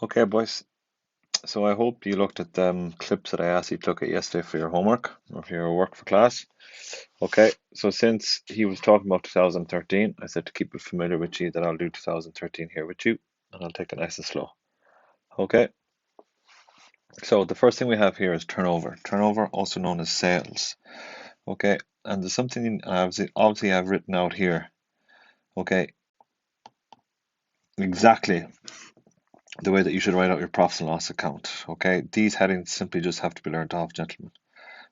Okay, boys. So I hope you looked at them clips that I asked you to look at yesterday for your homework or for your work for class. Okay, so since he was talking about 2013, I said to keep it familiar with you that I'll do 2013 here with you, and I'll take it nice and slow. Okay, so the first thing we have here is turnover. Turnover, also known as sales. Okay, and there's something obviously I've written out here. Okay, exactly the way that you should write out your profit and loss account. Okay, these headings simply just have to be learned off, gentlemen.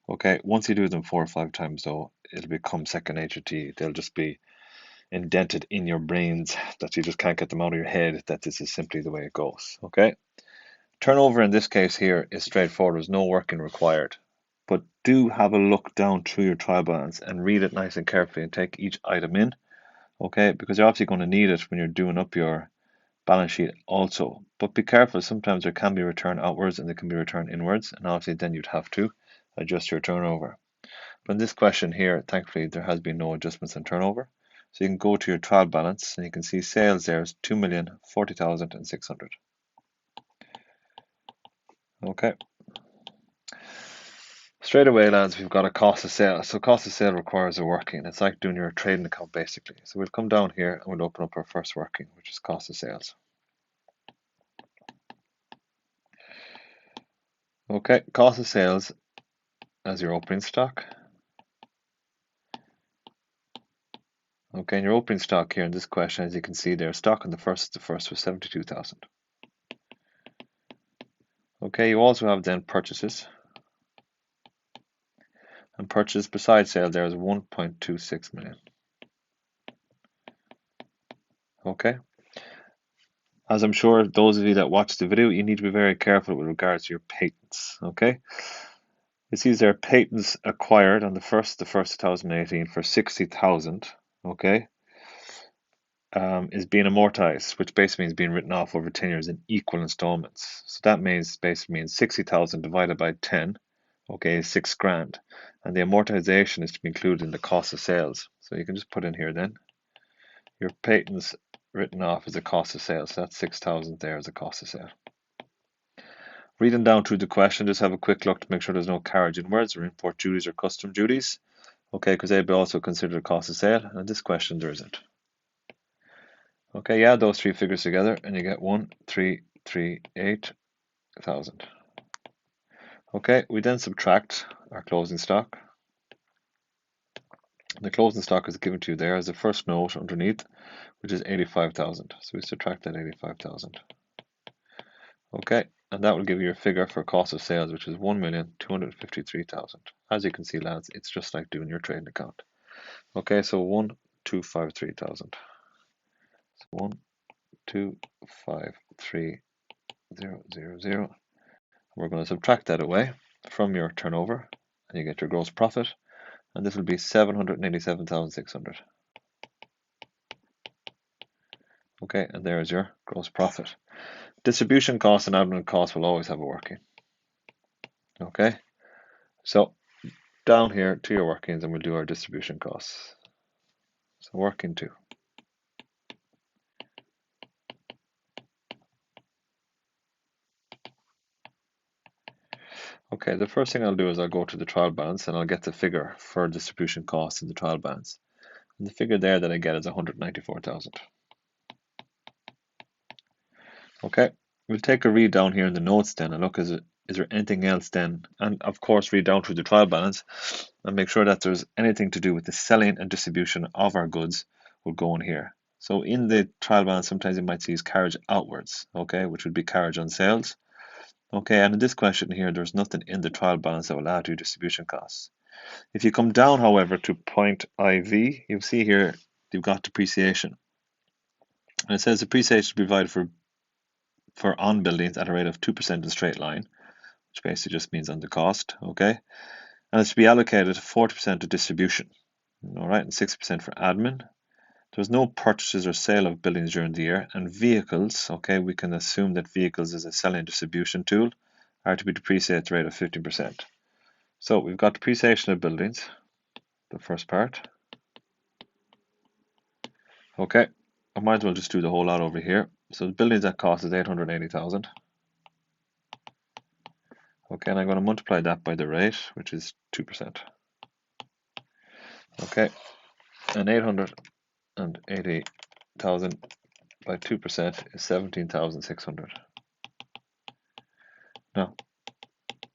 Okay, once you do them 4 or 5 times, though, it'll become second nature to you. They'll just be indented in your brains that you just can't get them out of your head, that this is simply the way it goes. Okay, turnover in this case here is straightforward. There's no working required. But do have a look down through your trial balance and read it nice and carefully and take each item in. Okay, because you're obviously going to need it when you're doing up your balance sheet also. But be careful, sometimes there can be return outwards and there can be return inwards, and obviously then you'd have to adjust your turnover. But in this question here, thankfully, there has been no adjustments in turnover. So you can go to your trial balance and you can see sales there is 2,040,600. Okay. Straight away, lads, we've got a cost of sale. So cost of sale requires a working. It's like doing your trading account basically. So we'll come down here and we'll open up our first working, which is cost of sales. Okay, cost of sales as your opening stock. Okay, and your opening stock here in this question, as you can see there, stock on the first was 72,000. Okay, you also have then purchases. And purchase besides sale there is 1.26 million. Okay. As I'm sure those of you that watch the video, you need to be very careful with regards to your patents. Okay. It sees there patents acquired on the 1st 2018 for 60,000. Okay. Is being amortized, which basically means being written off over 10 years in equal installments. So that basically means 60,000 divided by 10, okay, is 6 grand. And the amortization is to be included in the cost of sales. So you can just put in here then your patents written off as a cost of sales. So that's 6,000 there as a cost of sale. Reading down through the question, just have a quick look to make sure there's no carriage inwards or import duties or custom duties. Okay, because they'd be also considered a cost of sale. And in this question, there isn't. Okay, you add those three figures together and you get 1,338,000. Okay, we then subtract our closing stock. The closing stock is given to you there as the first note underneath, which is 85,000. So we subtract that 85,000. Okay, and that will give you your figure for cost of sales, which is 1,253,000. As you can see, lads, it's just like doing your trading account. Okay, so 1,253,000. So 1,253,000. We're going to subtract that away from your turnover, and you get your gross profit, and this will be 787,600. Okay, and there's your gross profit. Distribution costs and admin costs will always have a working. Okay, so down here to your workings, and we'll do our distribution costs. So working 2. Okay, the first thing I'll do is I'll go to the trial balance and I'll get the figure for distribution costs in the trial balance. And the figure there that I get is 194,000. Okay, we'll take a read down here in the notes then and look, is there anything else then? And of course, read down through the trial balance and make sure that there's anything to do with the selling and distribution of our goods will go in here. So in the trial balance, sometimes you might see carriage outwards, okay, which would be carriage on sales. Okay, and in this question here, there's nothing in the trial balance that will add to distribution costs. If you come down, however, to point IV, you'll see here you've got depreciation. And it says depreciation to be provided for on buildings at a rate of 2% in straight line, which basically just means on the cost, okay? And it's to be allocated 40% to distribution, all right, and 6% for admin. There's no purchases or sale of buildings during the year, and vehicles, okay, we can assume that vehicles as a selling and distribution tool are to be depreciated at the rate of 15%. So we've got depreciation of buildings, the first part. Okay, I might as well just do the whole lot over here. So the buildings at cost is 880,000. Okay, and I'm going to multiply that by the rate, which is 2%. Okay, and 880,000 by 2% is 17,600. Now,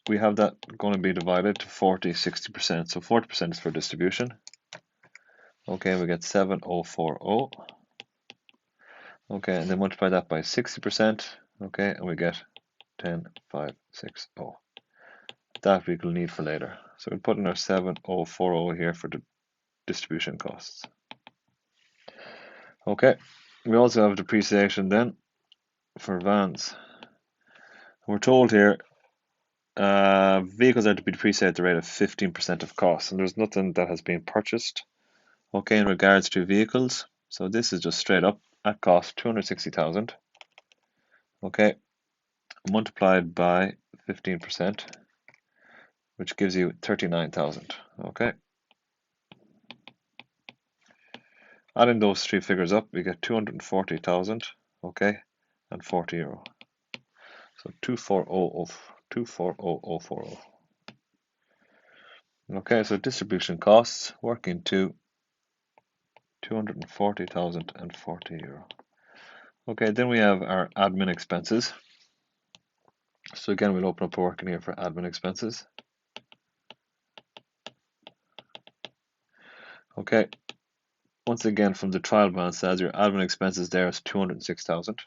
we have that going to be divided to 40, 60%. So 40% is for distribution. Okay, we get 7040. Okay, and then multiply that by 60%. Okay, and we get 10,560. That we will need for later. So we'll put in our 7040 here for the distribution costs. Okay, we also have depreciation then for vans. We're told here vehicles are to be depreciated at the rate of 15% of cost, and there's nothing that has been purchased. Okay, in regards to vehicles, so this is just straight up at cost 260,000. Okay, multiplied by 15%, which gives you 39,000. Okay, adding those three figures up, we get 240,000. Okay, and 40 euro. So 240,040. Okay, so distribution costs working to 240,000 and 40 euro. Okay, then we have our admin expenses. So again, we'll open up a working here for admin expenses. Okay, once again from the trial balance says your admin expenses there is 206,000.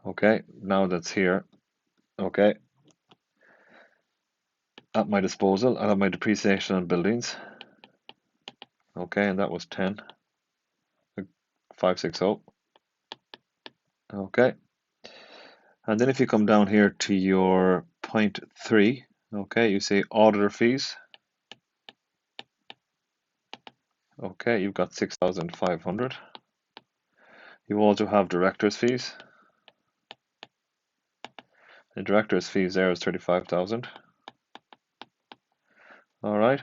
Okay, now that's here. Okay, at my disposal, I have my depreciation on buildings. Okay, and that was 10,560. Okay, and then if you come down here to your point 3, okay, you say auditor fees. Okay, you've got 6,500. You also have director's fees. The director's fees there is 35,000. All right.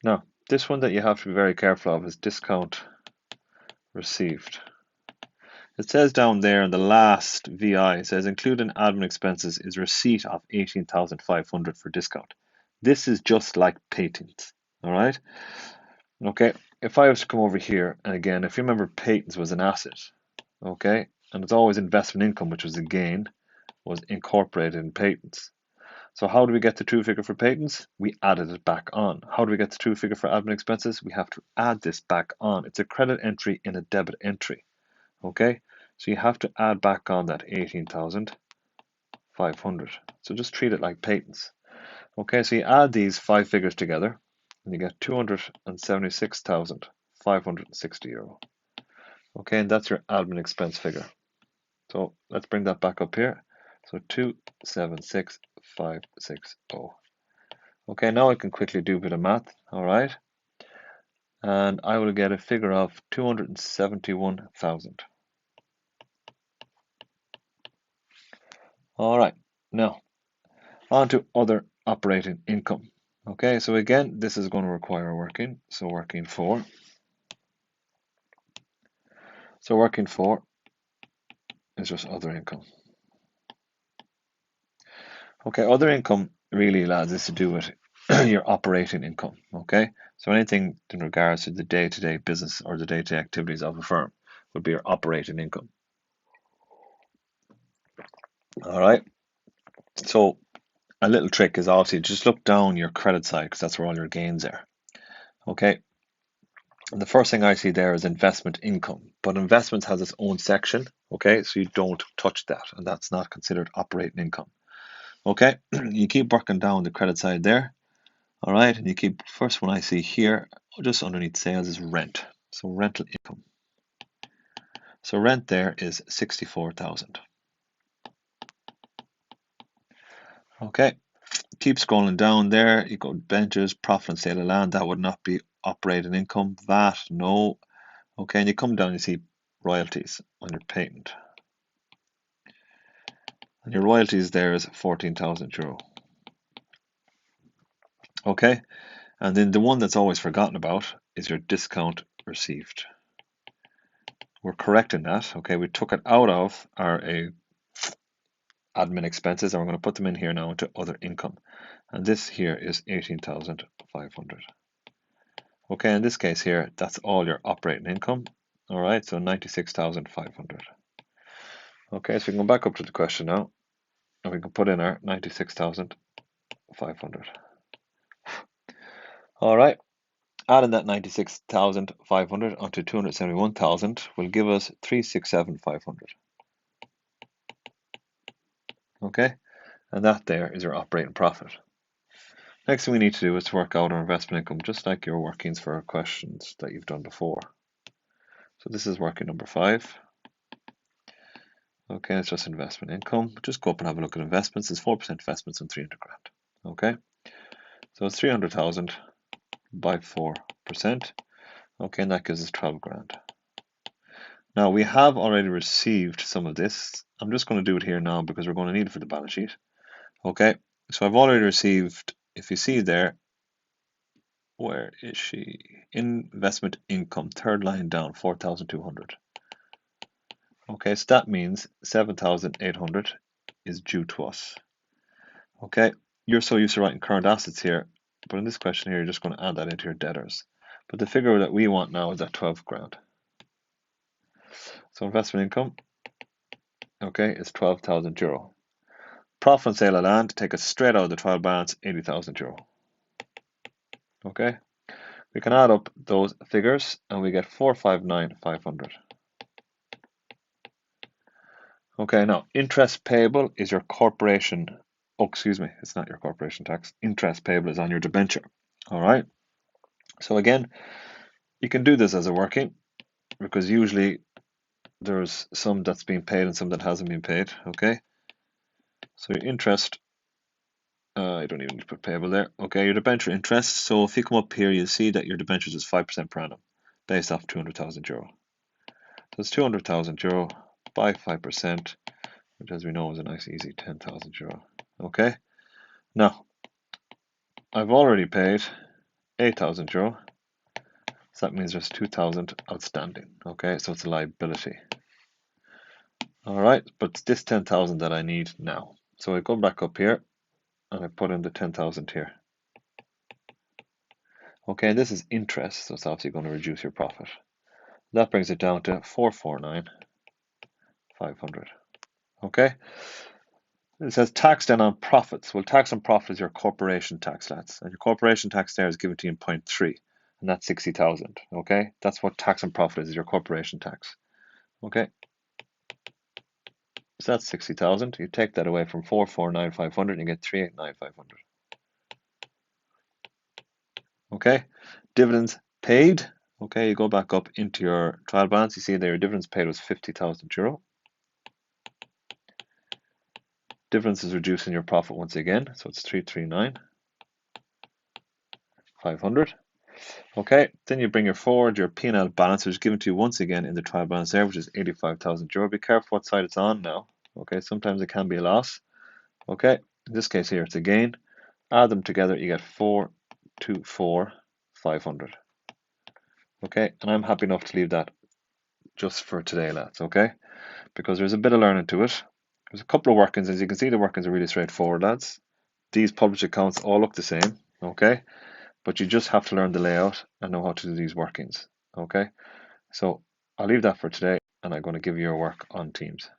Now, this one that you have to be very careful of is discount received. It says down there in the last VI, it says including admin expenses is receipt of 18,500 for discount. This is just like patents. All right. Okay. If I was to come over here, and again, if you remember, patents was an asset. Okay, and it's always investment income, which was a gain, was incorporated in patents. So how do we get the true figure for patents? We added it back on. How do we get the true figure for admin expenses? We have to add this back on. It's a credit entry in a debit entry. Okay, so you have to add back on that 18,500. So just treat it like patents. Okay, so you add these five figures together and you get 276,560 euro. Okay, and that's your admin expense figure. So let's bring that back up here. So 276,560. Okay, now I can quickly do a bit of math. All right, and I will get a figure of 271,000. All right, now on to other operating income. Okay, so again, this is going to require working. So working for. So working for is just other income. Okay, other income really, lads, is to do with your operating income. Okay, so anything in regards to the day-to-day business or the day-to-day activities of a firm would be your operating income. All right, so a little trick is obviously just look down your credit side because that's where all your gains are. Okay, and the first thing I see there is investment income, but investments has its own section. Okay, so you don't touch that, and that's not considered operating income. Okay, you keep working down the credit side there. All right, and you keep, first one I see here, just underneath sales is rent. So rental income. So rent there is 64,000. Okay, keep scrolling down there. You go benches, profit and sale of land. That would not be operating income. VAT, no. Okay, and you come down, you see royalties on your patent. And your royalties there is 14,000 euro. Okay, and then the one that's always forgotten about is your discount received. we're correcting that. Okay, we took it out of our admin expenses and we're going to put them in here now into other income. And this here is 18,500. Okay, in this case here, that's all your operating income. All right, so 96,500. Okay, so we can go back up to the question now, and we can put in our 96,500. All right, adding that 96,500 onto 271,000 will give us 367,500. Okay, and that there is your operating profit. Next thing we need to do is to work out our investment income, just like your workings for questions that you've done before. So this is working number 5. Okay, it's just investment income. Just go up and have a look at investments. It's 4% investments on 300 grand. Okay, so it's 300,000 by 4%. Okay, and that gives us 12 grand. Now we have already received some of this. I'm just going to do it here now because we're going to need it for the balance sheet. Okay, so I've already received, if you see there, where is she? Investment income, third line down, 4,200. Okay, so that means 7,800 is due to us. Okay, you're so used to writing current assets here, but in this question here, you're just going to add that into your debtors. But the figure that we want now is at 12 grand. So investment income, okay, is 12,000 euro. Profit on sale of land, take it straight out of the trial balance, 80,000 euro. Okay, we can add up those figures and we get 459,500. Okay, now interest payable is your corporation. Oh, excuse me, it's not your corporation tax. Interest payable is on your debenture. All right. So again, you can do this as a working because usually there's some that's been paid and some that hasn't been paid. Okay. So your interest, I don't even need to put payable there. Okay, your debenture interest. So if you come up here, you'll see that your debentures is 5% per annum based off 200,000 euro. So it's 200,000 euro by 5%, which as we know is a nice easy 10,000 euro. Okay. Now, I've already paid 8,000 euro. So that means there's 2,000 outstanding. Okay, so it's a liability. All right, but it's this 10,000 that I need now. So I go back up here and I put in the 10,000 here. Okay, and this is interest, so it's obviously going to reduce your profit. That brings it down to 449,500. Okay, it says tax then on profits. Well, tax on profit is your corporation tax, lads, and your corporation tax there is given to you in point 3, and that's 60,000. Okay, that's what tax on profit is your corporation tax. Okay, so that's 60,000. You take that away from 449,500 and you get 389,500. Okay, dividends paid. Okay, you go back up into your trial balance. You see there your dividends paid was 50,000 euro. Difference is reducing your profit once again, so it's 339,500. Okay, then you bring your forward your P&L balance, which is given to you once again in the trial balance there, which is 85,000 euro. Be careful what side it's on now. Okay, sometimes it can be a loss. Okay, in this case here it's a gain. Add them together, you get 424,500. Okay, and I'm happy enough to leave that just for today, lads. Okay, because there's a bit of learning to it. There's a couple of workings. As you can see, the workings are really straightforward, lads. These published accounts all look the same, okay? But you just have to learn the layout and know how to do these workings, okay? So I'll leave that for today, and I'm going to give you your work on Teams.